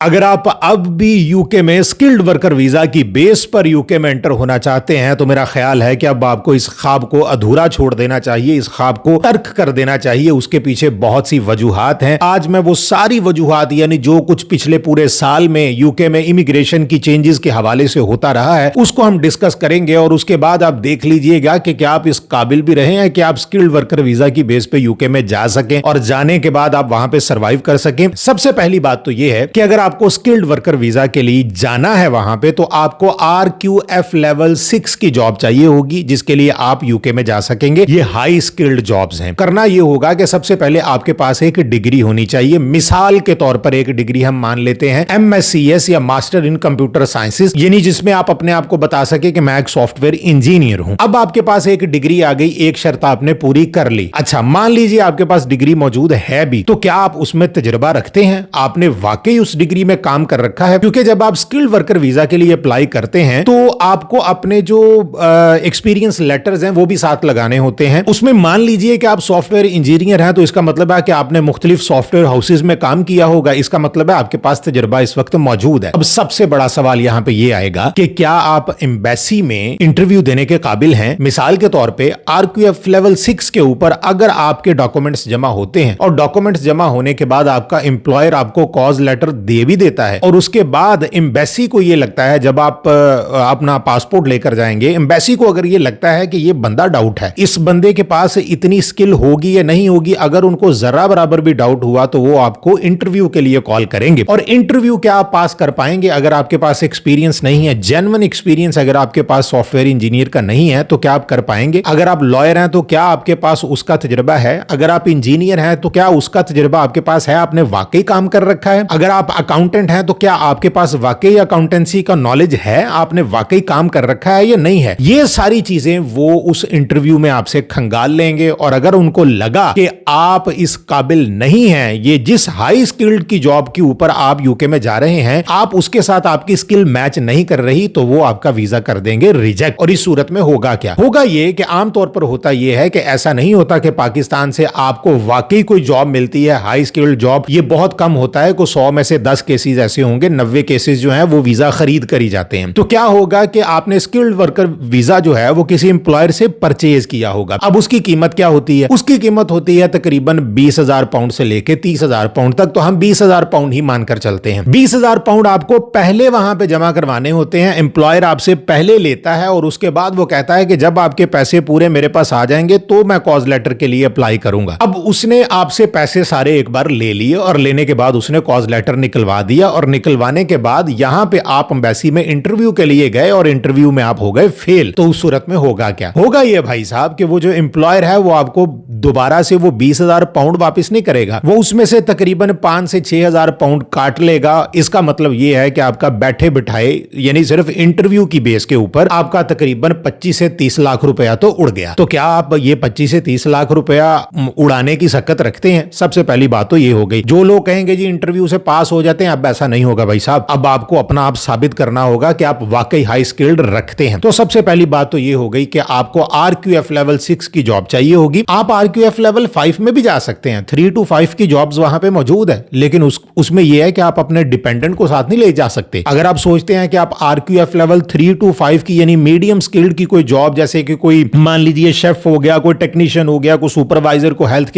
अगर आप अब भी यूके में स्किल्ड वर्कर वीजा की बेस पर यूके में एंटर होना चाहते हैं तो मेरा ख्याल है कि अब आपको इस ख्वाब को अधूरा छोड़ देना चाहिए, इस ख्वाब को तर्क कर देना चाहिए। उसके पीछे बहुत सी वजूहात हैं। आज मैं वो सारी वजूहात यानी जो कुछ पिछले पूरे साल में यूके में इमिग्रेशन की चेंजेस के हवाले से होता रहा है उसको हम डिस्कस करेंगे और उसके बाद आप देख लीजिएगा कि क्या आप इस काबिल भी रहे हैं कि आप स्किल्ड वर्कर वीजा की बेस पे यूके में जा सकें और जाने के बाद आप वहां पे सर्वाइव कर सकें। सबसे पहली बात तो यह है कि अगर आपको स्किल्ड वर्कर वीजा के लिए जाना है वहां पे तो आपको RQF लेवल 6 की जॉब चाहिए होगी जिसके लिए आप यूके में जा सकेंगे। ये हाई स्किल्ड जॉब्स हैं। करना यह होगा कि सबसे पहले आपके पास एक डिग्री होनी चाहिए। मिसाल के तौर पर एक डिग्री हम मान लेते हैं MScs या मास्टर इन कंप्यूटर साइंसेस, यानी जिसमें आप अपने आप को बता सके कि मैं एक सॉफ्टवेयर इंजीनियर हूं। अब आपके पास एक डिग्री आ गई, एक शर्त आपने पूरी कर ली। अच्छा, मान लीजिए आपके पास डिग्री मौजूद है भी, तो क्या आप उसमें तजुर्बा रखते हैं? आपने वाकई उस डिग्री में काम कर रखा है? क्योंकि जब आप स्किल्ड वर्कर वीजा के लिए अप्लाई करते हैं तो आपको अपने जो एक्सपीरियंस लेटर्स हैं वो भी साथ लगाने होते हैं। उसमें मान लीजिए कि आप सॉफ्टवेयर इंजीनियर हैं तो इसका मतलब है कि आपने मुख्तलिफ सॉफ्टवेयर हाउसेज में काम किया होगा। इसका मतलब है आपके पास तजुर्बा इस वक्त मौजूद है। अब सबसे बड़ा सवाल यहां पे ये आएगा कि क्या आप एम्बेसी में इंटरव्यू देने के काबिल हैं? मिसाल के तौर पे RQF लेवल 6 के ऊपर अगर आपके डॉक्यूमेंट्स जमा होते हैं और डॉक्यूमेंट्स जमा होने के बाद आपका एम्प्लॉयर आपको कॉज लेटर दे भी देता है और उसके बाद एम्बेसी को यह लगता है, जब आप अपना पासपोर्ट लेकर जाएंगे, एम्बेसी को अगर यह लगता है कि यह बंदा डाउट है, इस बंदे के पास इतनी स्किल होगी या नहीं होगी, अगर उनको जरा बराबर भी डाउट हुआ तो वो आपको इंटरव्यू के लिए कॉल करेंगे। और इंटरव्यू क्या आप पास कर पाएंगे अगर आपके पास एक्सपीरियंस नहीं है? जेन्युइन एक्सपीरियंस अगर आपके पास सॉफ्टवेयर इंजीनियर का नहीं है तो क्या आप कर पाएंगे? अगर आप लॉयर हैं तो क्या आपके पास उसका तजुर्बा है? अगर आप इंजीनियर हैं तो क्या उसका तजुर्बा आपके पास है? आपने वाकई काम कर रखा है? अगर आप अकाउंटेंट हैं तो क्या आपके पास वाकई अकाउंटेंसी का नॉलेज है? आपने वाकई काम कर रखा है या नहीं है? ये सारी चीजें वो उस इंटरव्यू में आपसे खंगाल लेंगे और अगर उनको लगा कि आप इस काबिल नहीं हैं, ये जिस हाई स्किल्ड की जॉब के ऊपर आप यूके में जा रहे हैं, आप उसके साथ आपकी स्किल मैच नहीं कर रही, तो वो आपका वीजा कर देंगे रिजेक्ट। और इस सूरत में होगा क्या? होगा ये कि आमतौर पर होता यह है कि ऐसा नहीं होता कि पाकिस्तान से आपको वाकई कोई जॉब मिलती है हाई स्किल्ड जॉब। ये बहुत कम होता है। को 100 में से 10 केसेस ऐसे होंगे, 90 केसेस जो हैं वो वीजा खरीद कर ही जाते हैं। तो क्या होगा कि आपने स्किल्ड वर्कर वीजा जो है वो किसी एम्प्लॉयर से परचेज किया होगा। अब उसकी कीमत क्या होती है? उसकी कीमत होती है तकरीबन 20,000 पाउंड से लेके 30,000 पाउंड तक। तो हम 20,000 पाउंड ही मानकर चलते हैं। 20,000 पाउंड आपको पहले वहां पे जमा करवाने होते हैं। एम्प्लॉयर आपसे पहले लेता है और उसके बाद वो कहता है कि जब आपके पैसे पूरे मेरे पास आ जाएंगे तो मैं कॉज लेटर के लिए अप्लाई करूंगा। अब उसने आपसे पैसे सारे एक बार ले लिए और लेने के बाद उसने कॉज लेटर निकलवा दिया और निकलवाने के बाद यहां पे आप एम्बेसी में इंटरव्यू के लिए गए और इंटरव्यू में आप हो गए फेल। तो उस सूरत में होगा क्या? होगा ये भाई साहब कि वो जो एम्प्लॉयर है वो आपको दोबारा से वो 20,000 पाउंड वापस नहीं करेगा। वो उसमें से तकरीबन 5 से 6,000 पाउंड काट लेगा। इसका मतलब ये है कि आपका बैठे बिठाए यानी सिर्फ इंटरव्यू की बेस के ऊपर आपका तकरीबन 25 से 30 लाख रुपया तो उड़ गया। तो क्या आप ये 25 से 30 लाख रुपया उड़ाने की सकत रखते हैं? सबसे पहली बात तो ये हो गई। जो लोग कहेंगे जी इंटरव्यू से पास हो जाते हैं, अब ऐसा नहीं होगा भाई साहब। अब आपको अपना आप साबित करना होगा कि आप वाकई हाई स्किल्ड रखते हैं। तो सबसे पहली बात तो ये हो गई कि आपको RQF लेवल 6 की जॉब चाहिए होगी। आप RQF लेवल 5 में भी जा सकते हैं। 3 to 5 की जॉब्स वहां पे मौजूद है, लेकिन उसमें यह है कि आप अपने डिपेंडेंट को साथ नहीं ले जा सकते। अगर आप सोचते हैं कि आप RQF लेवल 3 to 5 की यानी मीडियम स्किल्ड की कोई जॉब, जैसे कि कोई मान लीजिए शेफ हो गया, कोई टेक्नीशियन हो गया, कोई सुपरवाइजर, को हेल्थ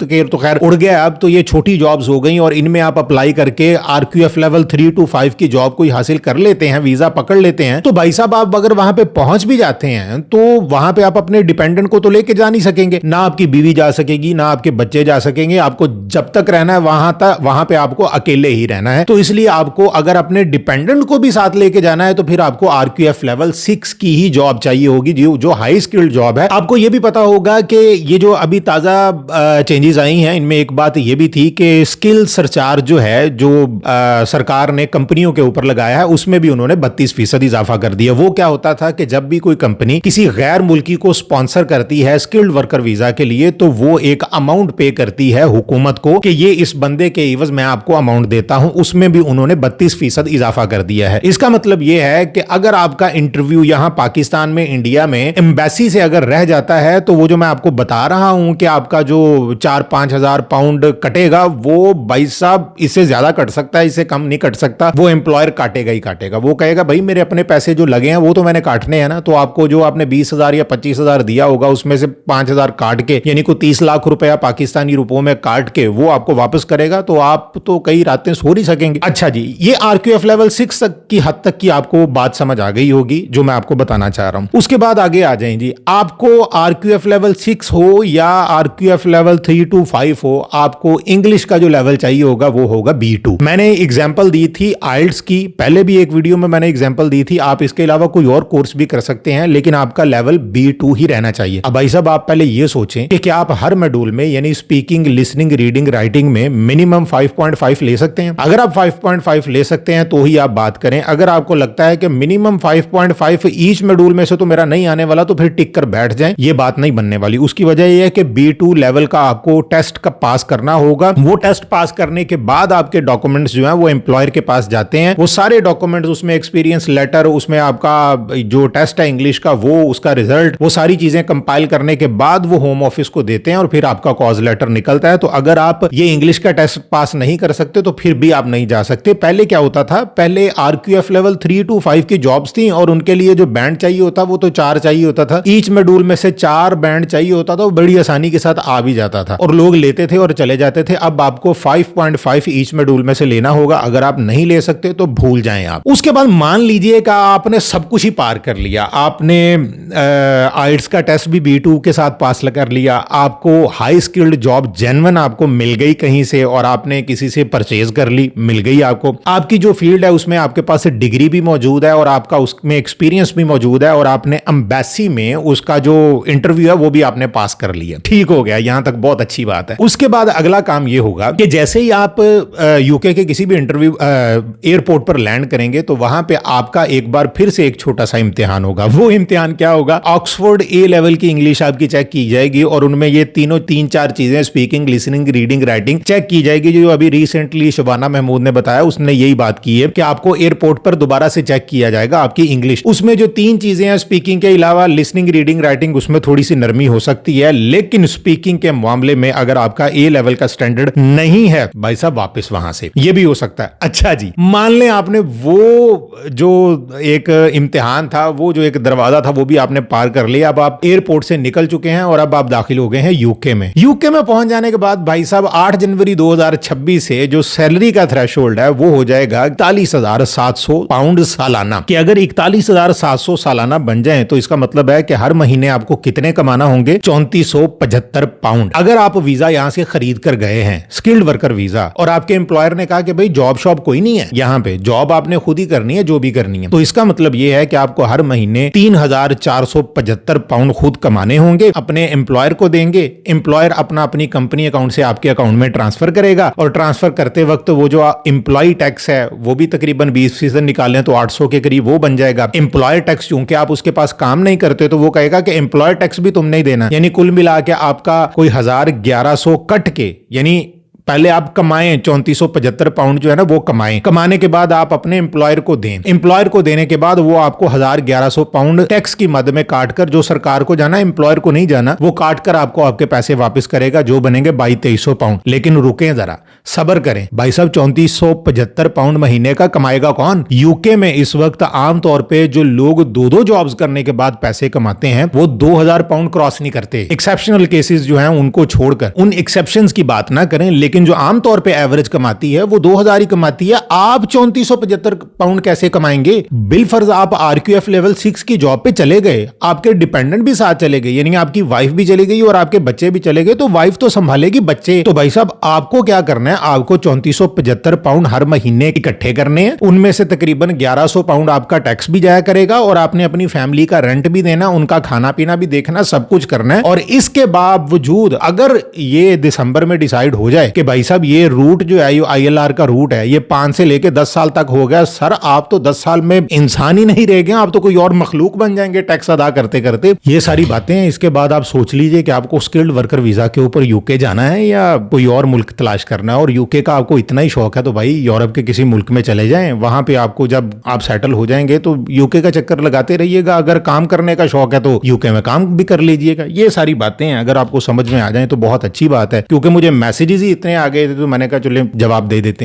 केयर तो खैर उड़ गया। अब तो ये छोटी जॉब्स हो गई और इनमें आप अप्लाई करके RQF लेवल 3 to 5 की जॉब कोई हासिल कर लेते हैं, वीजा पकड़ लेते हैं। तो भाई साहब आप अगर वहां पे पहुंच भी जाते हैं तो वहां पे आप अपने डिपेंडेंट को तो लेके जा नहीं सकेंगे। ना आपकी बीवी जा सकेगी, ना आपके बच्चे जा सकेंगे। आपको जब तक रहना है वहां पे आपको अकेले ही रहना है। तो इसलिए आपको अगर अपने डिपेंडेंट को भी साथ लेके जाना है तो फिर आपको RQF लेवल 6 की ही जॉब चाहिए होगी, जो हाई स्किल्ड जॉब है। आपको यह भी पता होगा कि ये जो अभी ताजा चेंजेस आई हैं इनमें एक बात ये भी थी कि स्किल सरचार्ज जो है, जो सरकार ने कंपनियों के ऊपर लगाया है, उसमें भी उन्होंने 32% इजाफा कर दिया। वो क्या होता था कि जब भी कोई कंपनी किसी गैर मुल्की को स्पॉन्सर करती है स्किल्ड वर्कर वीजा के लिए तो वो एक अमाउंट पे करती है हुकूमत को कि ये इस बंदे के एवज मैं आपको अमाउंट देता हूं। उसमें भी उन्होंने 32% इजाफा कर दिया है। इसका मतलब यह है कि अगर आपका इंटरव्यू यहां पाकिस्तान में, इंडिया में एम्बेसी से अगर रह जाता है तो वो जो मैं आपको बता रहा हूं कि आपका जो 4-5 हजार पाउंड कटेगा वो भाई साहब इससे ज्यादा कट सकता सकता है, इससे कम नहीं कट सकता, वो एम्प्लॉयर काटेगा ही काटेगा। वो कहेगा भाई मेरे अपने पैसे जो लगे हैं वो तो मैंने काटने हैं ना, तो आपको जो आपने 20,000 या 25,000 दिया होगा उसमें से 5,000 काट के, यानी को 30 लाख रुपया पाकिस्तानी रुपयों में काट के वो आपको वापस करेगा, तो आप तो कई रातें सो नहीं सकेंगे। अच्छा जी, ये आरक्यूएफ लेवल 6 तक की हद तक की आपको बात समझ आ गई होगी जो मैं आपको बताना चाह रहा हूं। उसके बाद आगे आ जाएं जी, आपको आरक्यूएफ लेवल 6 हो या आरक्यूएफ लेवल 3 to 5 हो, आपको इंग्लिश का जो लेवल चाहिए होगा वो होगा B2। मैंने एग्जांपल दी थी आइल्ट्स की, पहले भी एक वीडियो में मैंने एग्जांपल दी थी। आप इसके अलावा कोई और कोर्स भी कर सकते हैं, लेकिन आपका लेवल B2 ही रहना चाहिए। अब भाई साहब, आप पहले ये सोचें कि क्या आप हर मॉड्यूल में यानी स्पीकिंग, लिसनिंग, रीडिंग, राइटिंग में मिनिमम 5.5 ले सकते हैं? अगर आप 5.5 ले सकते हैं तो ही आप बात करें। अगर आपको लगता है कि मिनिमम 5.5 ईच मॉड्यूल में से तो मेरा नहीं आने वाला, तो फिर टिक कर बैठ जाएं, ये बात नहीं बनने वाली। उसकी वजह यह है कि B2 लेवल का आपको टेस्ट का पास करना होगा। वो टेस्ट पास करने के बाद आपके डॉक्यूमेंट्स जो हैं वो एम्प्लॉयर के पास जाते हैं। वो सारे डॉक्यूमेंट्स, उसमें एक्सपीरियंस लेटर, उसमें आपका जो टेस्ट है इंग्लिश का वो, उसका रिजल्ट, वो सारी चीजें कंपाइल करने के बाद वो होम ऑफिस को देते हैं और फिर आपका कॉज लेटर निकलता है। तो अगर आप ये इंग्लिश का टेस्ट पास नहीं कर सकते तो फिर भी आप नहीं जा सकते। पहले क्या होता था, पहले आरक्यूएफ लेवल 3 to 5 की जॉब्स थी और उनके लिए जो बैंड चाहिए होता वो तो 4 चाहिए होता था। ईच मॉड्यूल में से 4 बैंड चाहिए होता था, वो बड़ी आसानी के साथ आ भी जाता था और लोग लेते थे और चले जाते थे। अब आपको 5.5 ईच मॉड्यूल में से लेना होगा। अगर आप नहीं ले सकते तो भूल जाएं आप। उसके बाद मान लीजिए कि आपने सब कुछ ही पार कर लिया, आपने आइल्ट्स का टेस्ट भी B2 के साथ पास कर लिया, आपको हाई स्किल्ड जॉब जेन्युइन आपको मिल गई कहीं से और आपने किसी से परचेज कर ली, मिल गई आपको, आपकी जो फील्ड है उसमें आपके पास डिग्री भी मौजूद है और आपका उसमें एक्सपीरियंस भी मौजूद है और आपने एम्बेसी में उसका जो इंटरव्यू है वो भी आपने पास कर लिया। ठीक हो गया, यहां तक बहुत अच्छी बात है। उसके बाद अगला काम ये होगा कि जैसे ही आप यूके के किसी भी इंटरव्यू एयरपोर्ट पर लैंड करेंगे तो वहां पे आपका एक बार फिर से एक छोटा सा इम्तिहान होगा। वो इम्तिहान क्या होगा, ऑक्सफोर्ड ए लेवल की इंग्लिश आपकी चेक की जाएगी और उनमें ये तीनों 3-4 चीजें, speaking, listening, reading, writing check की जाएगी। जो अभी रिसेंटली शबाना महमूद ने बताया, उसने यही बात की है कि आपको एयरपोर्ट पर दोबारा से चेक किया जाएगा आपकी इंग्लिश। उसमें जो 3 चीजें हैं, स्पीकिंग के अलावा लिसनिंग, रीडिंग, राइटिंग, उसमें थोड़ी सी नरमी हो सकती है, लेकिन स्पीकिंग के मामले में अगर आपका ए लेवल का स्टैंडर्ड नहीं है भाई साहब, वापस वहां से ये भी हो सकता है। अच्छा जी, मान लें आपने वो जो एक इम्तिहान था, वो जो एक दरवाजा था, वो भी आपने पार कर लिया। अब आप एयरपोर्ट से निकल चुके हैं और अब आप दाखिल हो गए हैं यूके में। यूके में पहुंच जाने के बाद भाई साहब 8 जनवरी 2026 से जो सैलरी का थ्रेशोल्ड है वो हो जाएगा 41,700 पाउंड सालाना। कि अगर 41,700 सालाना बन जाए तो इसका मतलब है कि हर महीने आपको कितने कमाना होंगे, 3475 पाउंड। अगर आप वीजा यहां से खरीद कर गए हैं, स्किल्ड वर्कर वीजा, और आपके एम्प्लॉयर ने कहा कि भाई जॉब शॉप कोई नहीं है यहाँ पे, जॉब आपने खुद ही करनी है जो भी करनी है, तो इसका मतलब यह है कि आपको हर महीने 3,475 पाउंड खुद कमाने होंगे, अपने एम्प्लॉयर को देंगे, एम्प्लॉयर अपनी कंपनी अकाउंट से आपके अकाउंट में ट्रांसफर करेगा और ट्रांसफर करते वक्त वो जो एम्प्लॉय टैक्स है वो भी तकरीबन 20% निकालें तो 800 के करीब वो बन जाएगा। एम्प्लॉयर टैक्स चूंकि आप उसके पास काम नहीं करते तो वो कहेगा कि एम्प्लॉयर टैक्स भी तुम नहीं देना, यानी कुल मिला के आपका कोई 1,1100 कट के, यानी पहले आप कमाएं 3475 पाउंड जो है ना वो कमाएं, कमाने के बाद आप अपने एम्प्लॉयर को दें, एम्प्लॉयर को देने के बाद वो आपको 1,1100 पाउंड टैक्स की मद में काट कर, जो सरकार को जाना एम्प्लॉयर को नहीं जाना, वो काट कर आपको आपके पैसे वापस करेगा, जो बनेंगे 2200 पाउंड। लेकिन रुकें जरा, सब्र करें भाई साहब, 3475 पाउंड महीने का कमाएगा कौन? यूके में इस वक्त आमतौर पर जो लोग 2-2 जॉब्स करने के बाद पैसे कमाते हैं वो 2000 पाउंड क्रॉस नहीं करते। एक्सेप्शनल केसेस जो है उनको छोड़कर, उन एक्सेप्शंस की बात ना करें, लेकिन जो आमतौर पे एवरेज कमाती है वो 2000 ही कमाती है। आप 3475 पाउंड कैसे कमाएंगे? बिलफर्ज आप आरक्यूएफ लेवल 6 की जॉब पे चले गए, आपके डिपेंडेंट भी साथ चले गए, यानी आपकी वाइफ भी चली गई और आपके बच्चे भी चले गए, तो वाइफ तो संभालेगी बच्चे। तो भाई साहब आपको क्या करना है, आपको 3475 पाउंड हर महीने इकट्ठे करने हैं, उनमें से तकरीबन 1100 पाउंड आपका टैक्स भी जाया करेगा और आपने अपनी फैमिली का रेंट भी देना, उनका खाना पीना भी देखना, सब कुछ करना है। और इसके बावजूद अगर ये दिसंबर में डिसाइड हो जाए कि भाई साहब ये रूट जो है ILR का रूट है ये 5 से लेके 10 साल तक हो गया, सर आप तो 10 साल में इंसान ही नहीं रह गए, आप तो कोई और मखलूक बन जाएंगे टैक्स अदा करते करते। ये सारी बातें हैं। इसके बाद आप सोच लीजिए कि आपको स्किल्ड वर्कर वीजा के ऊपर यूके जाना है या कोई और मुल्क तलाश करना है। और यूके का आपको इतना ही शौक है तो भाई यूरोप के किसी मुल्क में चले जाएं, वहां पे आपको जब आप सेटल हो जाएंगे तो यूके का चक्कर लगाते रहिएगा। अगर काम करने का शौक है तो यूके में काम भी कर लीजिएगा। ये सारी बातें हैं, अगर आपको समझ में आ जाए तो बहुत अच्छी बात है, क्योंकि मुझे मैसेजेस ही इतने आ गए थे तो मैंने कहा चलिए जवाब दे देते हैं।